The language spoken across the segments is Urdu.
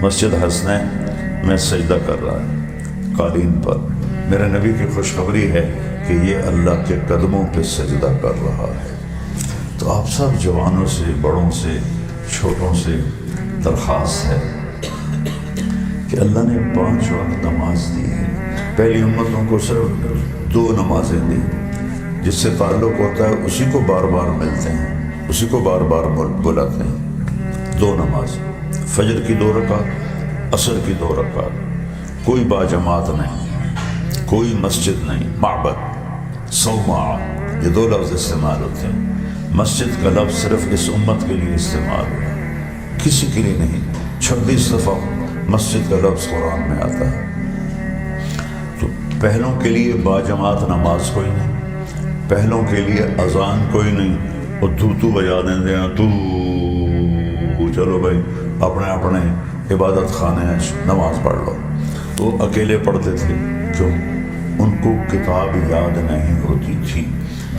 مسجد حسنین میں سجدہ کر رہا ہے قالین پر، میرے نبی کی خوشخبری ہے کہ یہ اللہ کے قدموں پہ سجدہ کر رہا ہے۔ تو آپ سب جوانوں سے، بڑوں سے، چھوٹوں سے درخواست ہے کہ اللہ نے 5 وقت نماز دی ہے، پہلی امتوں کو صرف 2 نمازیں دی، جس سے تعلق ہوتا ہے اسی کو بار بار ملتے ہیں، اسی کو بار بار بلاتے ہیں۔ 2 نماز، فجر کی 2 رکعت، عصر کی 2 رکعت، کوئی باجماعت نہیں، کوئی مسجد نہیں، معبد، صومعہ، یہ 2 لفظ استعمال ہوتے ہیں۔ مسجد کا لفظ صرف اس امت کے لیے استعمال ہوا، کسی کے لیے نہیں۔ 26 دفعہ مسجد کا لفظ قرآن میں آتا ہے۔ تو پہلوں کے لیے باجماعت نماز کوئی نہیں، پہلوں کے لیے اذان کوئی نہیں، اور تو بجا دیں ہیں، تو چلو بھائی اپنے اپنے عبادت خانے ہیں، نماز پڑھ لو۔ تو اکیلے پڑھتے تھے، کیوں؟ ان کو کتاب یاد نہیں ہوتی تھی۔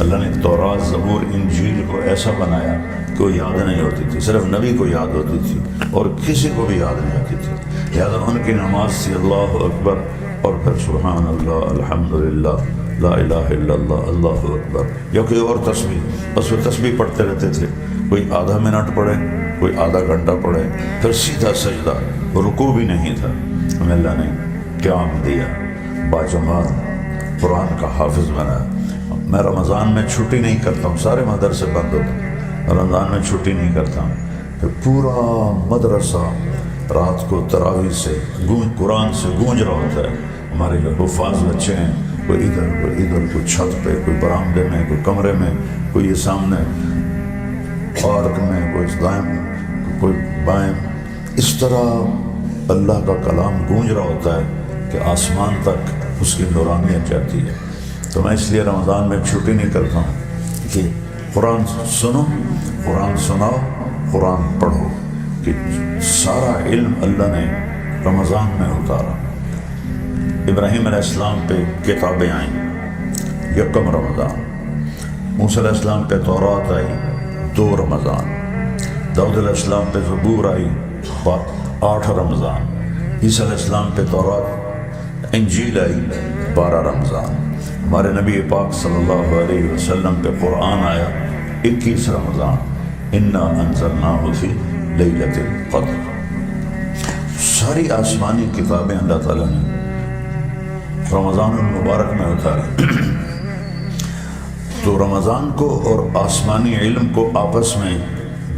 اللہ نے تورات، زبور، انجیل کو ایسا بنایا کہ وہ یاد نہیں ہوتی تھی، صرف نبی کو یاد ہوتی تھی اور کسی کو بھی یاد نہیں ہوتی تھی۔ لہٰذا ان کی نماز تھی اللہ اکبر، اور پھر سبحان اللہ، الحمدللہ، لا الہ الا اللہ، اللہ اکبر، یا کوئی اور تسبیح، بس وہ تسبیح پڑھتے رہتے تھے۔ کوئی آدھا منٹ پڑھے، کوئی آدھا گھنٹہ پڑھے، پھر سیدھا سجدہ، رکوع بھی نہیں تھا۔ ہمیں اللہ نے قیام دیا، باجماعت قرآن کا حافظ بنایا۔ میں رمضان میں چھٹی نہیں کرتا ہوں، سارے مدرسے بند ہوتے ہیں، رمضان میں چھٹی نہیں کرتا ہوں۔ پھر پورا مدرسہ رات کو تراویح سے قرآن سے گونج رہا ہوتا ہے۔ ہمارے جو حفاظ بچے ہیں، کوئی ادھر کوئی ادھر، کوئی چھت پہ، کوئی برآمدے میں، کوئی کمرے میں، کوئی یہ سامنے پارک میں، کوئی دائیں، کوئی بائیں، اس طرح اللہ کا کلام گونج رہا ہوتا ہے کہ آسمان تک اس کی نورانیت جاتی ہے۔ تو میں اس لیے رمضان میں چھٹی نہیں کرتا ہوں کہ قرآن سنو، قرآن سناؤ، قرآن پڑھو، کہ سارا علم اللہ نے رمضان میں اتارا۔ ابراہیم علیہ السلام پہ کتابیں آئیں 1 رمضان، موسیٰ علیہ السلام پہ تورات آئی 2 رمضان، داؤد علیہ السلام پہ زبور آئی 8 رمضان، عیسیٰ علیہ السلام پہ تورات انجیل آئی 12 رمضان، ہمارے نبی پاک صلی اللہ علیہ وسلم پہ قرآن آیا 21 رمضان، انا انزلناہ فی لیلۃ القدر۔ ساری آسمانی کتابیں اللہ تعالیٰ نے رمضان المبارک میں اتاری۔ تو رمضان کو اور آسمانی علم کو آپس میں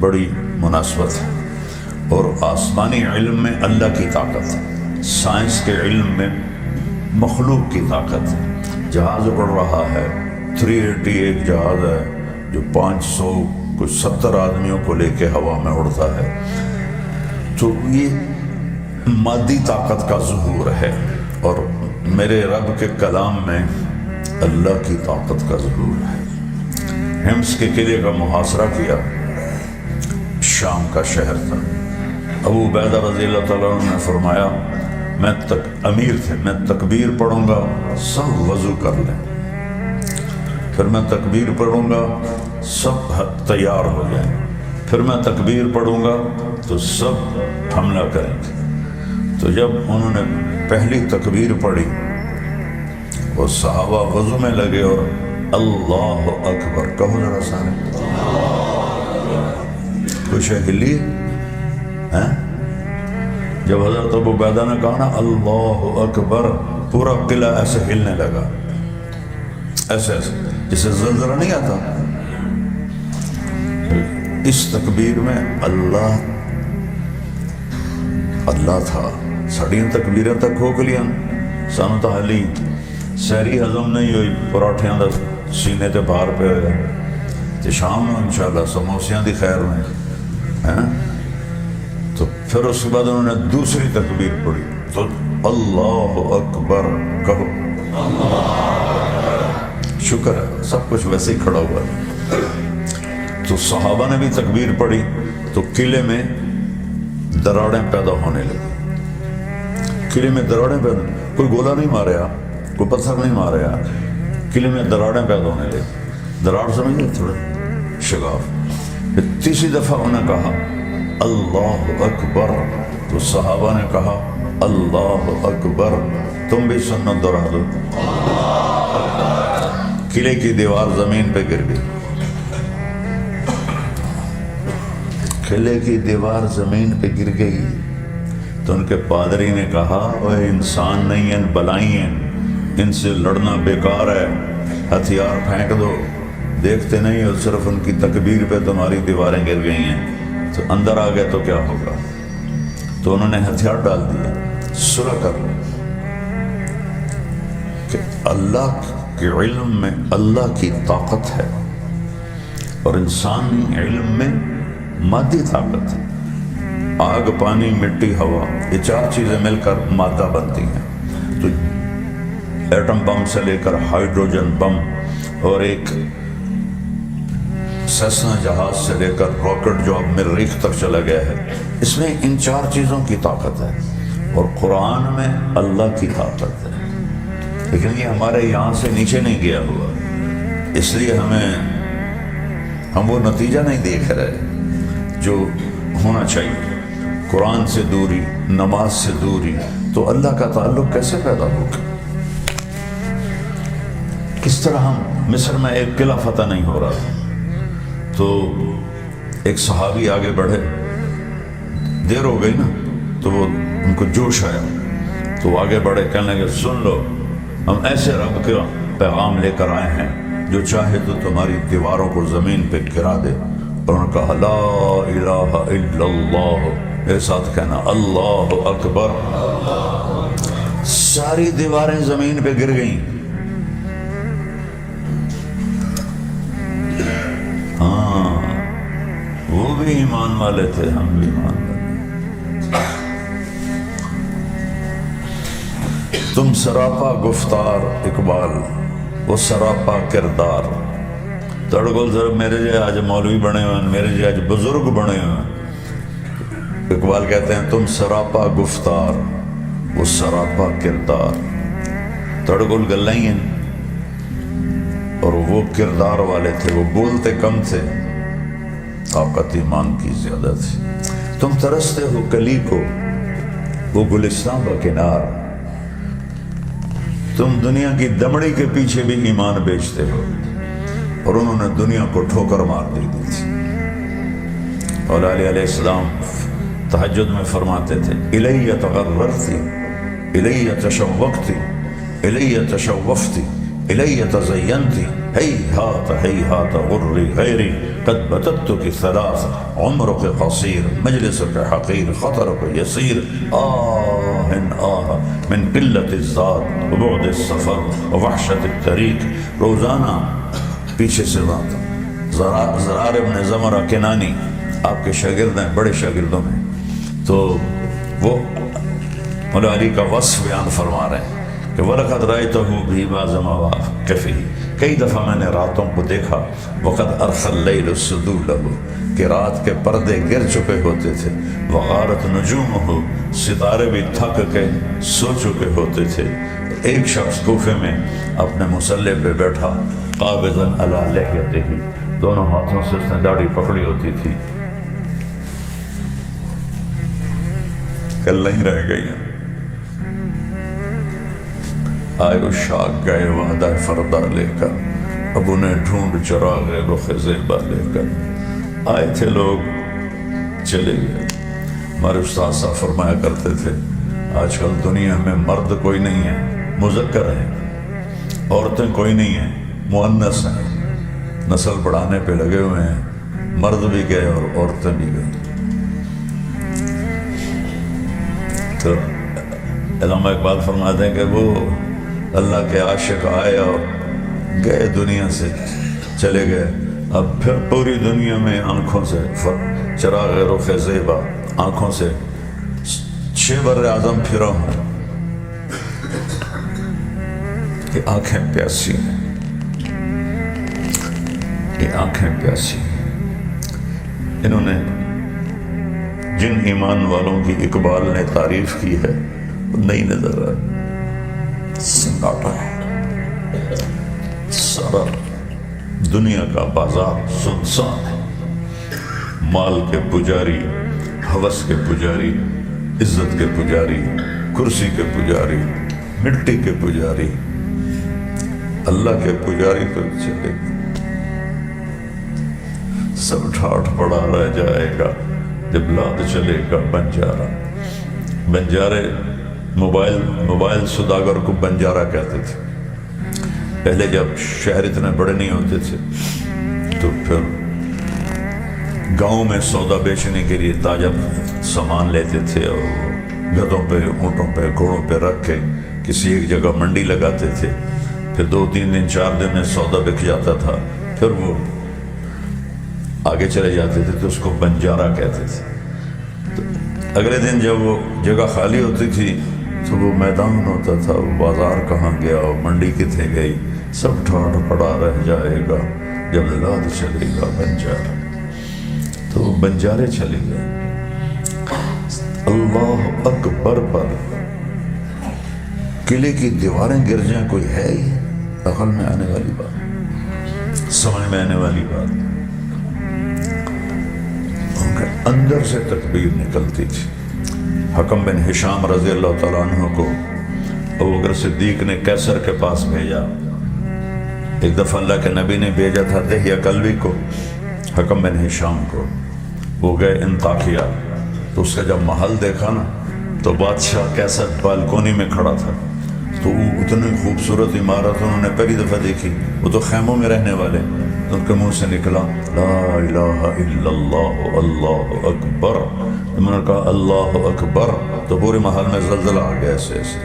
بڑی مناسبت ہے، اور آسمانی علم میں اللہ کی طاقت ہے، سائنس کے علم میں مخلوق کی طاقت ہے۔ جہاز اڑ رہا ہے، 380 ایک جہاز ہے جو 500 کچھ 70 آدمیوں کو لے کے ہوا میں اڑتا ہے۔ تو یہ مادی طاقت کا ظہور ہے، اور میرے رب کے کلام میں اللہ کی طاقت کا ظہور ہے۔ حمص کے قلعے کا محاصرہ کیا، شام کا شہر تھا۔ ابو عبیدہ رضی اللہ تعالیٰ عنہ نے فرمایا، میں امیر تھے، میں تکبیر پڑھوں گا سب وضو کر لیں، پھر میں تکبیر پڑھوں گا سب تیار ہو جائیں، پھر میں تکبیر پڑھوں گا تو سب حملہ کریں گے۔ تو جب انہوں نے پہلی تکبیر پڑھی اور صحابہ وضو میں لگے اور اللہ اکبر، کہو ذرا سارے، کچھ ہلی ہے؟ جب حضرت ابو عبیدہ نے کہا نا اللہ اکبر، پورا قلعہ ایسے ہلنے لگا، ایسے ایسے جسے زلزلہ نہیں آتا۔ اس تکبیر میں اللہ تھا، سڑیاں تکبیریں تک کھوک لیا، سانو تو حلی سہری ہضم نہیں ہوئی، پراٹھیاں دا سینے تے باہر پہ ہویا، تے شام میں انشاءاللہ سموسیاں دی خیر میں۔ تو پھر اس کے بعد انہوں نے دوسری تکبیر پڑھی، تو اللہ اکبر کہو، شکر ہے سب کچھ ویسے ہی کھڑا ہوا ہے۔ تو صحابہ نے بھی تکبیر پڑھی تو قلعے میں دراڑیں پیدا ہونے لگی، قلعے میں دراڑیں پیدا، کوئی گولا نہیں ماریا، کوئی پتھر نہیں ماریا، قلعے میں دراڑیں پیدا ہونے لگی۔ دراڑ سمجھے تھوڑا شگاف۔ پھر تیسری دفعہ انہوں نے کہا اللہ اکبر، تو صحابہ نے کہا اللہ اکبر، تم بھی سنت دوہرا دو۔ قلعے کی دیوار زمین پہ گر گئی، قلعے کی دیوار زمین پہ گر گئی۔ تو ان کے پادری نے کہا وہ انسان نہیں ہیں، بلائی ہیں، ان سے لڑنا بیکار ہے، ہتھیار پھینک دو۔ دیکھتے نہیں ہو صرف ان کی تکبیر پہ تمہاری دیواریں گر گئی ہیں، تو اندر آ گئے تو کیا ہوگا؟ تو انہوں نے ہتھیار ڈال دیا، صلح کر لو کہ اللہ کے علم میں اللہ کی طاقت ہے اور انسانی علم میں مادی طاقت ہے۔ آگ، پانی، مٹی، ہوا، یہ چار چیزیں مل کر مادہ بنتی ہیں۔ تو ایٹم بم سے لے کر ہائیڈروجن بم اور ایک سیسنا جہاز سے لے کر راکٹ جو اب مریخ تک چلا گیا ہے، اس میں ان چار چیزوں کی طاقت ہے اور قرآن میں اللہ کی طاقت ہے، لیکن یہ ہمارے یہاں سے نیچے نہیں گیا ہوا، اس لیے ہم وہ نتیجہ نہیں دیکھ رہے جو ہونا چاہیے۔ قرآن سے دوری، نماز سے دوری، تو اللہ کا تعلق کیسے پیدا ہوگا؟ کس طرح ہم مصر میں ایک قلعہ فتح نہیں ہو رہا تھا، تو ایک صحابی آگے بڑھے، دیر ہو گئی نا، تو وہ ان کو جوش آیا، تو آگے بڑھے، کہنے لگے سن لو، ہم ایسے رب کا پیغام لے کر آئے ہیں جو چاہے تو تمہاری دیواروں کو زمین پہ گرا دے۔ اور انہوں نے کہا لا الہ الا اللہ، میرے ساتھ کہنا اللہ اکبر۔ ساری دیواریں زمین پہ گر گئیں۔ ہاں، وہ بھی ایمان والے تھے، ہم بھی ایمان والے۔ تم سراپا گفتار اقبال، وہ سراپا کردار۔ تڑگل ضرب میرے جائے آج مولوی بنے ہوئے ہیں، میرے جائے آج بزرگ بنے ہوئے ہیں۔ اقبال کہتے ہیں تم سراپا گفتار، وہ سراپا کردار۔ تڑگل گلیں ہیں اور وہ کردار والے تھے، وہ بولتے کم تھے، طاقت ایمان کی زیادہ تھی۔ تم ترستے ہو کلی کو، وہ گلستان بکنار۔ تم دنیا کی دمڑی کے پیچھے بھی ایمان بیچتے ہو، اور انہوں نے دنیا کو ٹھوکر مار دی تھی۔ اور علیہ السلام تہجد میں فرماتے تھے الیہ تغررتی، الیہ تشوقتی، الیہ تشوفتی، الیہ تزینتی، ہیہات ہیہات غری غیری قد بتتک ثلاث، عمرک قصیر مجلسک حقیر خطرک یسیر، آہ آہ من قلت الذات وبعد السفر ووحشت الطریق۔ روزانہ پیچھے سے بات، زرار ابن زمرہ کنانی آپ کے شاگرد ہیں، بڑے شاگردوں میں، تو وہ مولا علی کا وصف بیان فرما رہے ہیں کہ وَلَقَدْ رَأَيْتَهُ بِبَعْضِ مَوَاقِفِهِ، کئی دفعہ میں نے راتوں کو دیکھا، وَقَدْ أَرْخَى اللَّيْلُ السُّدُولَهُ، کہ رات کے پردے گر چکے ہوتے تھے، وَغَارَتْ نُجُومُهُ، ستارے بھی تھک کے سو چکے ہوتے تھے۔ ایک شخص کوفے میں اپنے مصلی پہ بیٹھا، قابضاً علی لحیتہ، دونوں ہاتھوں سے اس نے داڑھی پکڑی ہوتی تھی، کل نہیں رہ گئی ہیں۔ آئے اشاق گئے وعدہ فردہ لے کر، اب انہیں ڈھونڈ چراغ رخ زیبا لے کر۔ آئے تھے لوگ، چلے گئے۔ ہمارے استاد صاحب فرمایا کرتے تھے آج کل دنیا میں مرد کوئی نہیں ہے، مذکر ہیں، عورتیں کوئی نہیں ہیں، مؤنث ہیں، نسل بڑھانے پہ لگے ہوئے ہیں، مرد بھی گئے اور عورتیں بھی گئیں۔ تو علامہ اقبال فرماتے ہیں کہ وہ اللہ کے عاشق آئے اور گئے، دنیا سے چلے گئے، اب پھر پوری دنیا میں آنکھوں سے چراغ رخ زیبا، آنکھوں سے 6 بر اعظم پھرا ہوں کہ آنکھیں پیاسی ہیں، یہ آنکھیں پیاسی ہیں۔ انہوں نے جن ایمان والوں کی اقبال نے تعریف کی ہے وہ نہیں نظر آئے، سناٹا ہے، سارا دنیا کا بازار سنسان ہے، مال کے پجاری، ہوس کے پجاری، عزت کے پجاری، کرسی کے پجاری، مٹی کے پجاری، اللہ کے پجاری پر چلے سب ٹھاٹھ پڑا رہ جائے گا جب لاد چلے گا بنجارہ۔ بنجارے موبائل سوداگر کو بنجارہ کہتے تھے۔ پہلے جب شہر اتنے بڑے نہیں ہوتے تھے تو پھر گاؤں میں سودا بیچنے کے لیے تاجر سامان لیتے تھے اور گدھوں پہ، اونٹوں پہ، گھوڑوں پہ رکھ کے کسی ایک جگہ منڈی لگاتے تھے۔ پھر 2-3 دن 4 دن میں سودا بک جاتا تھا، پھر وہ آگے چلے جاتے تھے تو اس کو بنجارہ کہتے تھے۔ تو اگلے دن جب وہ جگہ خالی ہوتی تھی تو وہ میدان ہوتا تھا، وہ بازار کہاں گیا، وہ منڈی کتنے گئی، سب ٹھاٹھ پڑا رہ جائے گا جب لاد چلے گا بنجارہ۔ تو وہ بنجارے چلے گئے۔ اللہ اکبر پر قلعے کی دیواریں گر جائیں کوئی ہے ہی عقل میں آنے والی بات، سمجھ میں آنے والی بات؟ ان کے اندر سے تکبیر نکلتی تھی۔ حکم بن ہشام رضی اللہ تعالیٰ عنہ کو ابوبکر صدیق نے کیسر کے پاس بھیجا۔ ایک دفعہ اللہ کے نبی نے بھیجا تھا دہیہ کلبی کو، حکم بن ہشام کو۔ وہ گئے انطاکیہ، تو اس کا جب محل دیکھا نا تو بادشاہ کیسر بالکونی میں کھڑا تھا، تو وہ اتنی خوبصورت عمارت انہوں نے پہلی دفعہ دیکھی۔ وہ تو خیموں میں رہنے والے، تو ان کے منہ سے نکلا لا الہ الا اللہ اللہ اکبر۔ انہوں نے کہا اللہ اکبر تو پورے محل میں زلزلہ آ گیا ایسے ایسے۔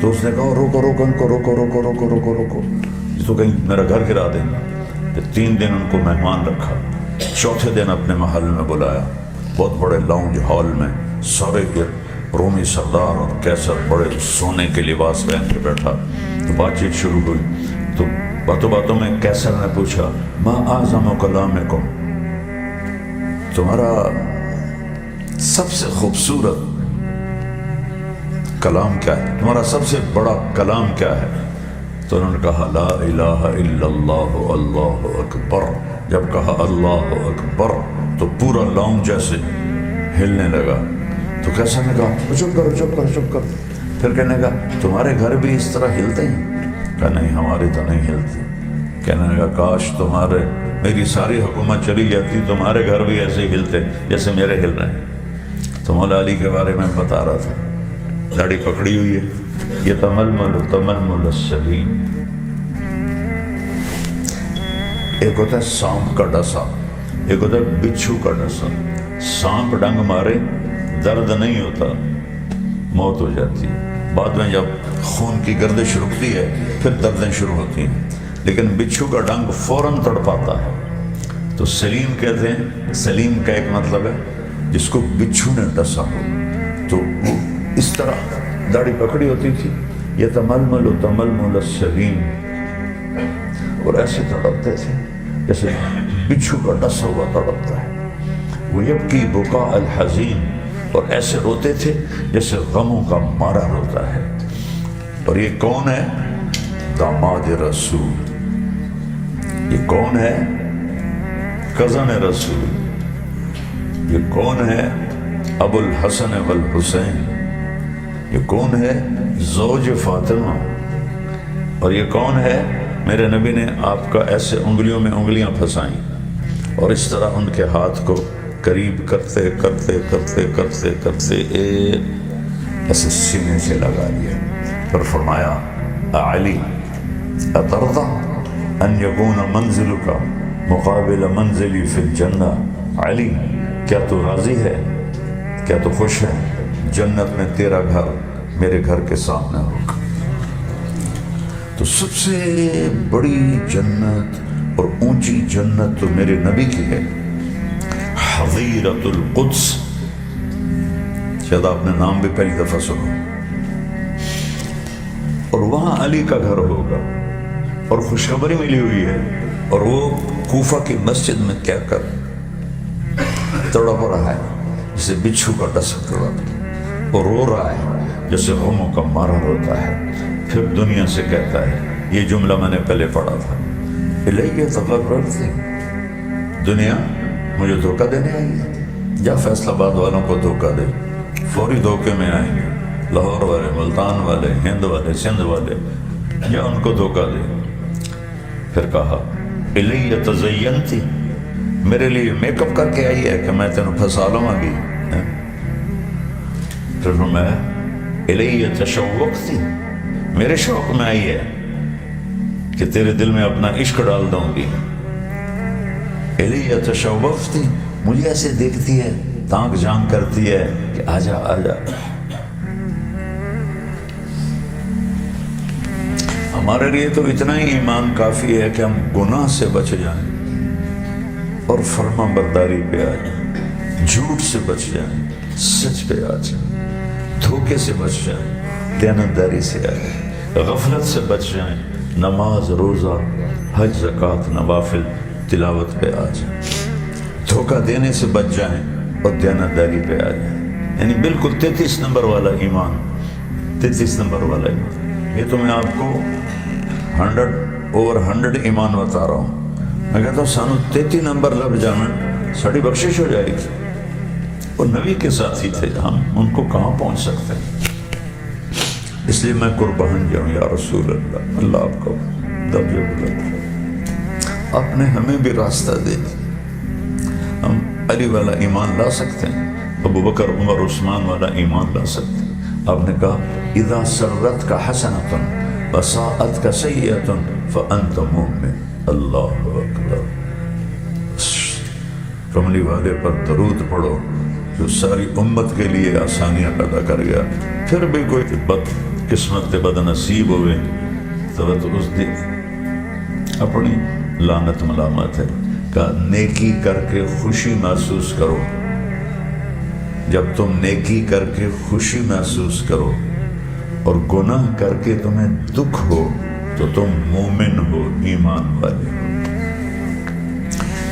تو اس نے کہا روکو روکو ان کو، روکو روکو روکو روکو روکو، یہ تو کہیں میرا گھر گرا دیں گے۔ پھر 3 دن ان کو مہمان رکھا، چوتھے دن اپنے محل میں بلایا، بہت بڑے لاؤنج ہال میں سارے رومی سردار اور کیسر بڑے سونے کے لباس پہن کے بیٹھا۔ تو بات چیت شروع ہوئی، تو باتوں باتوں میں کیسر نے پوچھا ما اعظم کلامکم، تمہارا سب سے خوبصورت کلام کیا ہے، تمہارا سب سے بڑا کلام کیا ہے؟ تو انہوں نے کہا لا الہ الا اللہ اللہ اکبر۔ جب کہا اللہ اکبر تو پورا لاؤنج جیسے ہلنے لگا۔ تو کیسا نے کہا چپ کرو چپ کرو چپ کرو۔ پھر کہنے لگا تمہارے گھر بھی اس طرح ہلتے ہیں؟ کہا نہیں ہمارے تو نہیں ہلتے۔ کہنے لگا کاش تمہارے میری ساری حکومت چلی جاتی تمہارے گھر بھی ایسے ہی ہلتے جیسے میرے ہل رہے ہیں۔ تو مولا علی کے بارے میں بتا رہا تھا، داڑھی پکڑی ہوئی ہے، یہ تململ السلیم۔ ایک ہوتا ہے سانپ کا ڈسا، ایک ہوتا ہے بچھو کا ڈسا۔ سانپ ڈنگ مارے درد نہیں ہوتا، موت ہو جاتی ہے، بعد میں جب خون کی گردش رکتی ہے پھر دردیں شروع ہوتی ہیں، لیکن بچھو کا ڈنگ فوراً تڑپاتا ہے۔ تو سلیم کہتے ہیں، سلیم کا ایک مطلب ہے جس کو بچھو نے ڈسا ہو۔ تو وہ اس طرح داڑھی پکڑی ہوتی تھی، یہ تململ السلیم، اور ایسے تڑپتے تھے جیسے بچھو کا ڈسا ہوا تڑپتا ہے۔ وہ یبکی بکاء الحزین، اور ایسے روتے تھے جیسے غموں کا مارا روتا ہے۔ اور یہ کون ہے؟ داماد رسول۔ یہ کون ہے؟ کزن رسول۔ یہ کون ہے؟ ابو الحسن والحسین۔ یہ کون ہے؟ زوج فاطمہ۔ اور یہ کون ہے؟ میرے نبی نے آپ کا ایسے انگلیوں میں انگلیاں پھنسائیں اور اس طرح ان کے ہاتھ کو قریب کرتے کرتے کرتے کرتے کرتے ایسے سینے سے لگا لیا۔ پھر فرمایا علی اترضى ان يكون منزلك مقابل منزلی فی الجنہ، علی کیا تو راضی ہے، کیا تو خوش ہے جنت میں تیرا گھر میرے گھر کے سامنے ہوگا؟ تو سب سے بڑی جنت اور اونچی جنت تو میرے نبی کی ہے، حظیرۃ القدس۔ شاید آپ نے نام بھی پہلی دفعہ سنا۔ اور وہاں علی کا گھر ہوگا، اور خوشخبری ملی ہوئی ہے، اور وہ کوفہ کی مسجد میں کیا کر تڑپ رہا ہے جسے بچھو کا ڈسا تڑپ، اور رو رہا ہے جیسے غموں کا مارا روتا ہے۔ پھر دنیا سے کہتا ہے، یہ جملہ میں نے پہلے پڑھا تھا، الیہ تغررتی، دنیا مجھے دھوکہ دینے آئی ہے، جا فیصل آباد والوں کو دھوکہ دے، فوری دھوکے میں آئیں گے، لاہور والے، ملتان والے، ہند والے، سندھ والے، یا ان کو دھوکہ دے۔ پھر کہا الی تزینتی، میرے لیے میک اپ کر کے آئی ہے کہ میں تینوں پھنسا لوں گی۔ پھر فرمایا الی تشوقتی، میرے شوق میں آئی ہے کہ تیرے دل میں اپنا عشق ڈال دوں گی۔ الی تشوقتی، مجھے ایسے دیکھتی ہے، تانک جھانک کرتی ہے کہ آجا آجا۔ ہمارے لیے تو اتنا ہی ایمان کافی ہے کہ ہم گناہ سے بچ جائیں اور فرما برداری پہ آ جائیں، جھوٹ سے بچ جائیں، سچ پہ آ جائیں، دھوکے سے بچ جائیں، دیانتداری سے آ جائیں، غفلت سے بچ جائیں، نماز، روزہ، حج، زکوٰۃ، نوافل، تلاوت پہ آ جائیں، دھوکہ دینے سے بچ جائیں اور دیانتداری پہ آ جائیں۔ یعنی بالکل 33 نمبر والا ایمان، 33 نمبر والا ایمان۔ یہ تو میں آپ کو 100/100 ایمان بتا رہا ہوں۔ میں کہتا ہوں سانو 33 نمبر لب جانا ساڑی بخشش ہو جائے گی۔ وہ نبی کے ساتھی تھے، ہم ان کو کہاں پہنچ سکتے ہیں؟ اس لیے میں قربان جاؤں یا رسول اللہ، اللہ آپ کو درجہ بلند، آپ نے ہمیں بھی راستہ دے دیا۔ ہم علی والا ایمان لا سکتے ہیں، ابو بکر، عمر، عثمان والا ایمان لا سکتے ہیں۔ آپ نے کہا اذا سرت کا حسنۃ وساءت کا سیئۃ فانت مؤمن۔ اللہ اکبر۔ کملی والے پر درود پڑھو جو ساری امت کے لیے آسانیاں پیدا کر گیا۔ پھر بھی کوئی بد قسمت بد نصیب ہوئے تو اس دن اپنی لعنت ملامت ہے۔ کہا نیکی کر کے خوشی محسوس کرو، جب تم نیکی کر کے خوشی محسوس کرو اور گناہ کر کے تمہیں دکھ ہو تو تم مومن ہو، ایمان والے ہو۔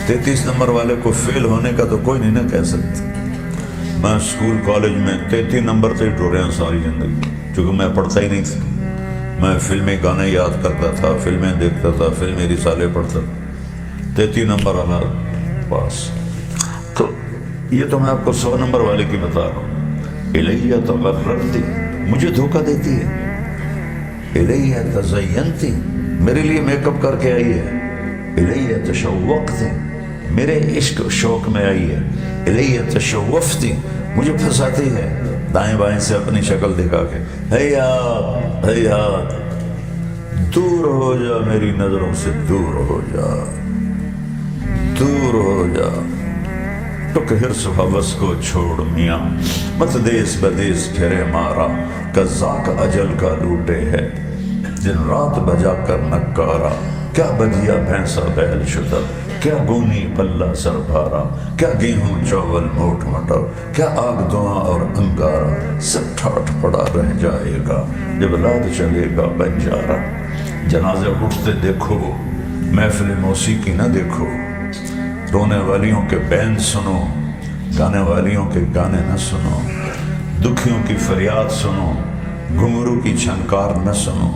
33 نمبر والے کو فیل ہونے کا تو کوئی نہیں نہ کہہ سکتا۔ میں اسکول کالج میں 33 نمبر سے ہی ٹورے ہیں ساری زندگی، چونکہ میں پڑھتا ہی نہیں تھا۔ میں فلمی گانے یاد کرتا تھا، فلمیں دیکھتا تھا، فلمی رسالے پڑھتا تھا، 33 نمبر والا پاس۔ تو یہ تو میں آپ کو 100 نمبر والے کی بتا رہا ہوں۔ الیہ تغررتی، مجھے دھوکہ دیتی ہے۔ الیہ تزینتی، میرے لیے میک اپ کر کے آئی ہے۔ الیہ تشوقتی، میرے عشق و شوق میں آئی ہے۔ الیہ تشوفتی، مجھے پھنساتی ہے دائیں بائیں سے اپنی شکل دکھا کے، ہیات ہیات، دور ہو جا میری نظروں سے، دور ہو جا، دور ہو جا، ٹک حرص و ہوس کو چھوڑ میاں، مت دیس بدیس پھرے مارا، قزاق اجل کا لوٹے ہے دن رات بجا کر نکارا، کیا بدیا بھینسا بیل شتر، کیا گونی پلہ سر بھارا، کیا گیہوں چاول موٹ مٹر، کیا آگ دھواں اور انگارا، سب ٹھاٹ پڑا رہ جائے گا جب لاد چلے گا بنجارا۔ جنازے اٹھتے دیکھو، محفل موسیقی نہ دیکھو، رونے والیوں کے بین سنو، گانے والیوں کے گانے نہ سنو، دکھیوں کی فریاد سنو، گھنگرو کی چھنکار نہ سنو،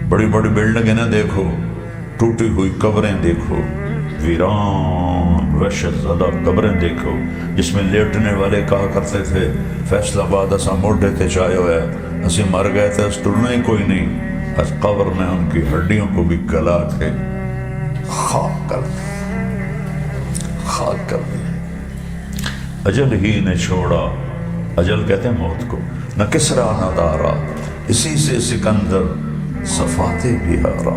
بڑی بڑی بلڈنگیں نہ دیکھو، ٹوٹی ہوئی قبریں دیکھو، ویران وحشت زدہ قبریں دیکھو جس میں لیٹنے والے کہا کرتے تھے فیصلہ آباد اسا موڈے تے چاہے ہوئے اسی مر گئے تھے، اس ٹرنا ہی کوئی نہیں، اس قبر نے ان کی ہڈیوں کو بھی گلا کے خاک کر دیا، خاک کر دیا۔ اجل ہی نے چھوڑا، اجل کہتے ہیں موت کو، نہ کسرا نہ دارا، اسی سے سکندر صفاتے بھی ہارا۔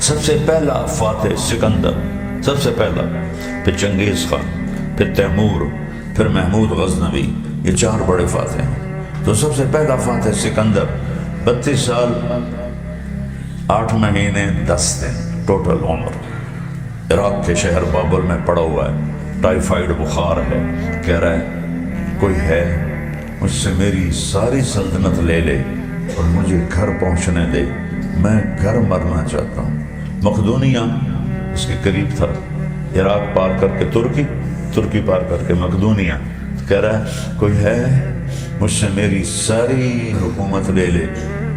سب سے پہلا فاتح سکندر، سب سے پہلا، پھر چنگیز خان، پھر تیمور، پھر محمود غزنوی، یہ 4 بڑے فاتح ہیں۔ تو سب سے پہلا فاتح سکندر، 32 سال 8 مہینے 10 دن ٹوٹل عمر، عراق کے شہر بابل میں پڑا ہوا ہے، ٹائیفائیڈ بخار ہے، کہہ رہا ہے کوئی ہے مجھ سے میری ساری سلطنت لے لے اور مجھے گھر پہنچنے دے، میں گھر مرنا چاہتا ہوں۔ مقدونیہ اس کے قریب تھا، عراق پار کر کے ترکی پار کر کے مقدونیہ، کہہ رہا ہے کوئی ہے مجھ سے میری ساری حکومت لے لے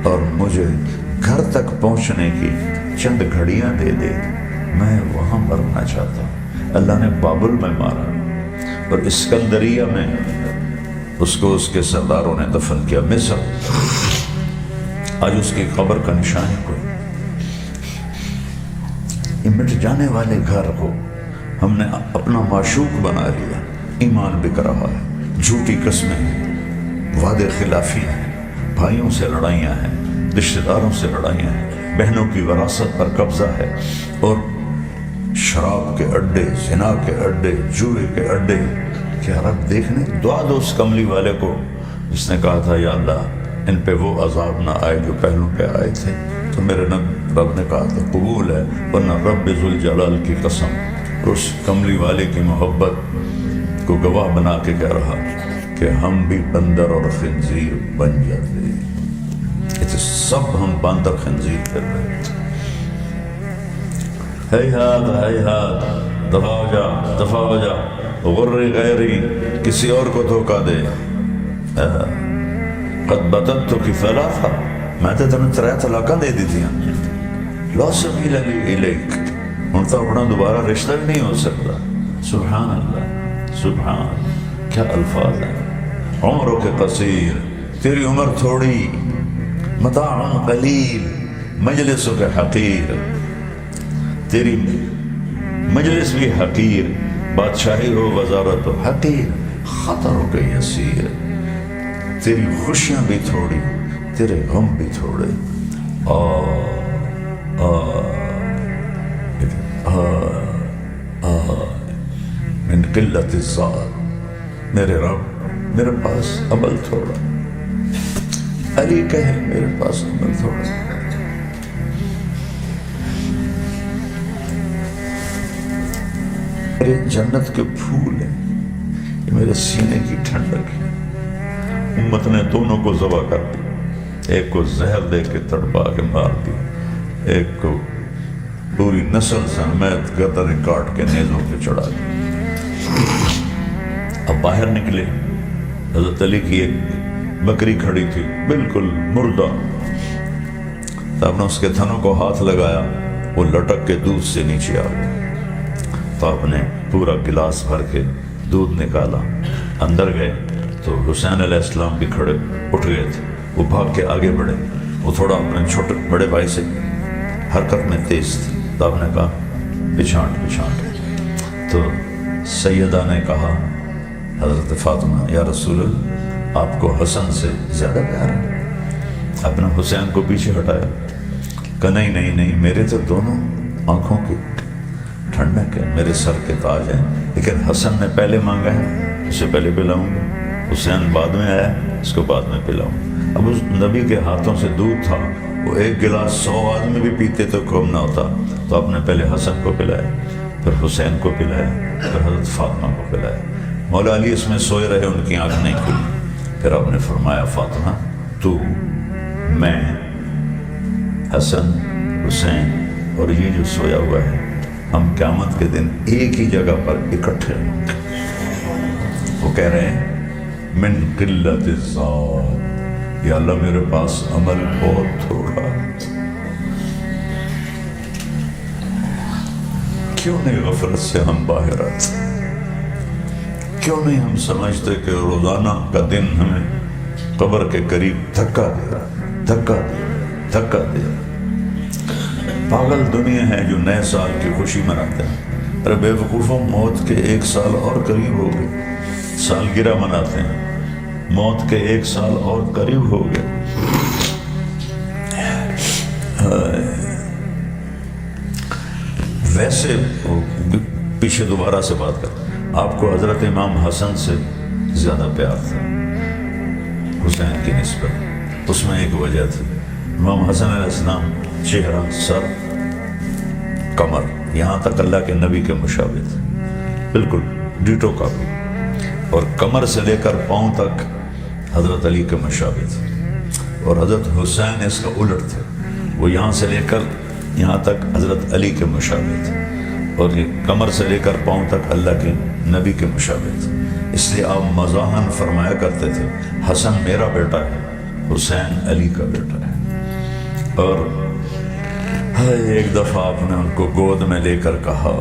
اور مجھے گھر تک پہنچنے کی چند گھڑیاں دے دے، میں وہاں مرنا چاہتا ہوں۔ اللہ نے بابل میں مارا اور اسکندریہ میں اس کو اس کے سرداروں نے دفن کیا مصر. آج اس کی قبر کا نشان ہے کوئی. یہ مٹ جانے والے گھر کو ہم نے اپنا معشوق بنا لیا. ایمان بک رہا ہے, جھوٹی قسمیں ہیں, وعدے خلافی ہیں, بھائیوں سے لڑائیاں ہیں, رشتہ داروں سے لڑائیاں ہیں, بہنوں کی وراثت پر قبضہ ہے, اور شراب کے اڈے, زنا کے اڈے, جوئے کے اڈے. کیا رب دیکھنے؟ دعا دو اس کملی والے کو جس نے کہا تھا یا اللہ ان پہ وہ عذاب نہ آئے جو پہلوں پہ آئے تھے. تو میرے رب نے کہا تھا قبول ہے, ورنہ رب ذوالجلال کی قسم اس کملی والے کی محبت کو گواہ بنا کے کہہ رہا کہ ہم بھی بندر اور خنزیر بن جاتے. سب ہم بندر خنزیر پھر رہے. ہیہات دفاع ہو جا, دفاع ہو جا. غری غیری, کسی اور کو دھوکہ دے. قد بدت کی ثلاثہ, میں تو تمہیں 3 طلاقاں دے دی تھیں. لا سبیل لی الیک, ان تو اپنا دوبارہ رشتہ بھی نہیں ہو سکتا. سبحان اللہ, سبحان, کیا الفاظ ہیں. عمروں کے قصیر, تیری عمر تھوڑی. متاع قلیل, مجلسوں کے حقیر, تیری مجلس بھی حقیر, بادشاہی ہو وزارت ہو حقیر, خطروں کے یسیر. تیری خوشیاں بھی تھوڑی, تیرے غم بھی تھوڑے. من قلت الزاد, میرے رب میرے پاس عمل تھوڑا. علی کہے میرے پاس عمل تھوڑا. میرے جنت کے پھول ہیں, یہ میرے سینے کی ٹھنڈک ہے. امت نے دونوں کو ذبح کر دی, ایک کو زہر دے کے تڑپا کے مار دی, ایک کو پوری نسل سمیت گردنیں کاٹ کے نیزوں پہ چڑھا دی. اب باہر نکلے, حضرت علی کی ایک بکری کھڑی تھی بالکل مردہ. تو آپ نے اس کے تھنوں کو ہاتھ لگایا, وہ لٹک کے دودھ سے نیچے آ گئی. تو آپ نے پورا گلاس بھر کے دودھ نکالا, اندر گئے تو حسین علیہ السلام بھی کھڑے اٹھ گئے تھے. وہ بھاگ کے آگے بڑھے, وہ تھوڑا اپنے چھوٹے بڑے بھائی سے حرکت میں تیز تھے. تو آپ نے کہا پچھانٹ پچھانٹ. تو سیدہ نے کہا حضرت فاطمہ یا رسول اللہ آپ کو حسن سے زیادہ پیار ہے. اپنا حسین کو پیچھے ہٹایا, کہا نہیں نہیں نہیں, میرے تو دونوں آنکھوں کی ٹھنڈک ہے, میرے سر کے تاج ہیں, لیکن حسن نے پہلے مانگا ہے, اسے پہلے پلاؤں گا. حسین بعد میں آیا, اس کو بعد میں پلاؤں. اب اس نبی کے ہاتھوں سے دودھ تھا, وہ ایک گلاس 100 آدمی بھی پیتے تو کم نہ ہوتا. تو آپ نے پہلے حسن کو پلایا, پھر حسین کو پلایا, پھر حضرت فاطمہ کو پلایا. مولا علی اس میں سوئے رہے, ان کی آنکھ نہیں کھلی. پھر آپ نے فرمایا فاطمہ تو, میں, حسن, حسین اور یہ جو سویا ہوا ہے, ہم قیامت کے دن ایک ہی جگہ پر اکٹھے ہوں گے. وہ کہہ رہے ہیں من قلت الزاد, یا اللہ میرے پاس عمل بہت تھوڑا. کیوں نہیں غفلت سے ہم باہر آتے؟ کیوں نہیں ہم سمجھتے کہ روزانہ کا دن ہمیں قبر کے قریب دھکا دے رہا, دھکا دے رہا, دھکا دے رہا. پاگل دنیا ہے جو نئے سال کی خوشی مناتے ہیں. ارے بے وقوفوں, موت کے 1 سال اور قریب ہو گئے. سالگرہ مناتے ہیں, موت کے 1 سال اور قریب ہو گئے. ویسے پیچھے دوبارہ سے بات کر, آپ کو حضرت امام حسن سے زیادہ پیار تھا حسین کی نسبت. اس میں ایک وجہ تھی, امام حسن علیہ السلام چہرہ, سر, کمر, یہاں تک اللہ کے نبی کے مشابہ تھے, بالکل ڈیٹو کاپی. اور کمر سے لے کر پاؤں تک حضرت علی کے مشابہ تھے. اور حضرت حسین اس کا الٹ تھے, وہ یہاں سے لے کر یہاں تک حضرت علی کے مشابہ تھے, اور یہ کمر سے لے کر پاؤں تک اللہ کے نبی کے مشابہ تھے. اس لیے آپ مزاحن فرمایا کرتے تھے حسن میرا بیٹا ہے, حسین علی کا بیٹا ہے. اور ایک دفعہ آپ نے ان کو گود میں لے کر کہا